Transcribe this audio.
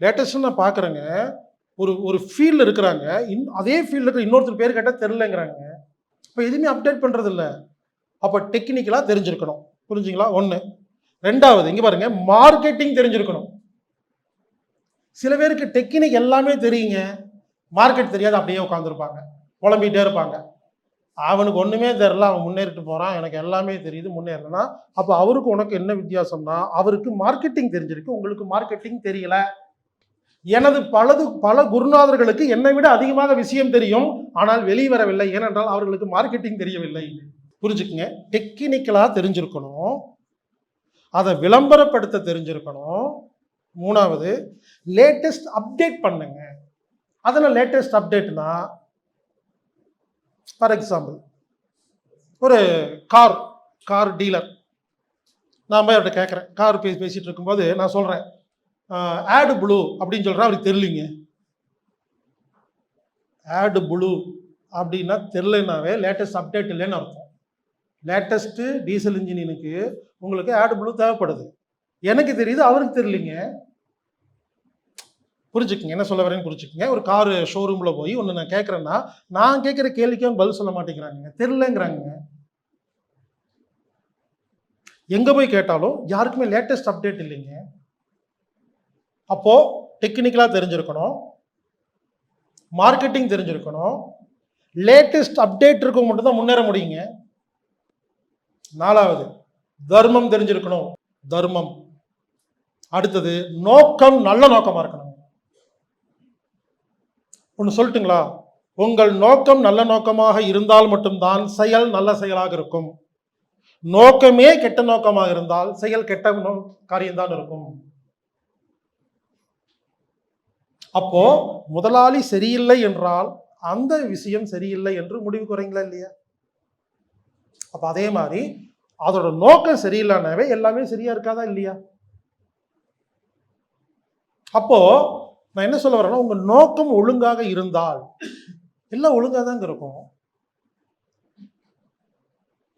Latest நான் பார்க்குறேங்க. ஒரு ஒரு ஃபீல்டில் இருக்கிறாங்க. அதே ஃபீல்டில் இருக்கிற இன்னொருத்தர் பேர் கேட்டால் தெரிலங்கிறாங்க. இப்போ எதுவுமே அப்டேட் பண்ணுறதில்ல. அப்போ டெக்னிக்கலாக தெரிஞ்சிருக்கணும். புரிஞ்சுங்களா? 1. 2வது இங்கே பாருங்க, மார்க்கெட்டிங் தெரிஞ்சிருக்கணும். சில பேருக்கு டெக்னிக் எல்லாமே தெரியுங்க. மார்க்கெட் தெரியாது, அப்படியே உட்காந்துருப்பாங்க. புலம்பிகிட்டே இருப்பாங்க. அவனுக்கு ஒன்றுமே தெரில, அவன் முன்னேறிட்டு போகிறான், எனக்கு எல்லாமே தெரியுது, முன்னேறனா. அப்போ அவருக்கு உனக்கு என்ன வித்தியாசம்னா, அவருக்கு மார்க்கெட்டிங் தெரிஞ்சிருக்கு, உங்களுக்கு மார்க்கெட்டிங் தெரியல. எனது பல குருநாதர்களுக்கு என்னை விட அதிகமாக விஷயம் தெரியும், ஆனால் வெளிவரவில்லை. ஏனென்றால் அவர்களுக்கு மார்க்கெட்டிங் தெரியவில்லை. புரிஞ்சுக்குங்க. டெக்னிக்கலாக தெரிஞ்சிருக்கணும், அதை விளம்பரப்படுத்த தெரிஞ்சிருக்கணும். 3வது லேட்டஸ்ட் அப்டேட் பண்ணுங்க. அதில் லேட்டஸ்ட் அப்டேட்னா, ஃபார் எக்ஸாம்பிள் ஒரு கார் டீலர், நான் போய் அவர்கிட்ட கேட்குறேன், கார் பேசிகிட்டு இருக்கும்போது நான் சொல்கிறேன், ஆடு ப்ளூ அப்படின்னு சொல்கிறேன், அவருக்கு தெரியலிங்க. ஆடு ப்ளூ அப்படின்னா தெரிலனாவே லேட்டஸ்ட் அப்டேட் இல்லைன்னு அர்த்தம். லேட்டஸ்ட்டு டீசல் இன்ஜினுக்கு உங்களுக்கு ஆடு ப்ளூ தேவைப்படுது. எனக்கு தெரியுது, அவருக்கு தெரியலிங்க. புரிஞ்சுக்குங்க, என்ன சொல்ல வரேன்னு புரிஞ்சுக்குங்க. ஒரு கார் ஷோரூமில் போய் ஒன்று நான் கேட்குறேன்னா, நான் கேட்குற கேள்விக்கு அவங்க பதில் சொல்ல மாட்டேங்கிறாங்க, தெரிலங்கிறாங்க. எங்கே போய் கேட்டாலும் யாருக்குமே லேட்டஸ்ட் அப்டேட் இல்லைங்க. அப்போது டெக்னிக்கலாக தெரிஞ்சிருக்கணும், மார்க்கெட்டிங் தெரிஞ்சிருக்கணும், லேட்டஸ்ட் அப்டேட் இருக்கவங்க மட்டும் தான் முன்னேற முடியுங்க. 4வது தர்மம் தெரிஞ்சிருக்கணும், தர்மம். அடுத்தது நோக்கம் நல்ல நோக்கமாக இருக்கணும். ஒன்று சொல்லட்டுங்களா? உங்கள் நோக்கம் நல்ல நோக்கமாக இருந்தால் மட்டும்தான் செயல் நல்ல செயலாக இருக்கும். நோக்கமே கெட்ட நோக்கமாக இருந்தால் செயல் கெட்ட காரியம்தான் இருக்கும். அப்போ முதலாளி சரியில்லை என்றால் அந்த விஷயம் சரியில்லை என்று முடிவு குறைங்களா இல்லையா? அப்ப அதே மாதிரி அதோட நோக்கம் சரியில்லைனாவே எல்லாமே சரியா இருக்காதா இல்லையா? அப்போ நான் என்ன சொல்ல வரேன்னா, உங்க நோக்கம் ஒழுங்காக இருந்தால் எல்லாம் ஒழுங்காக தாங்க இருக்கும்.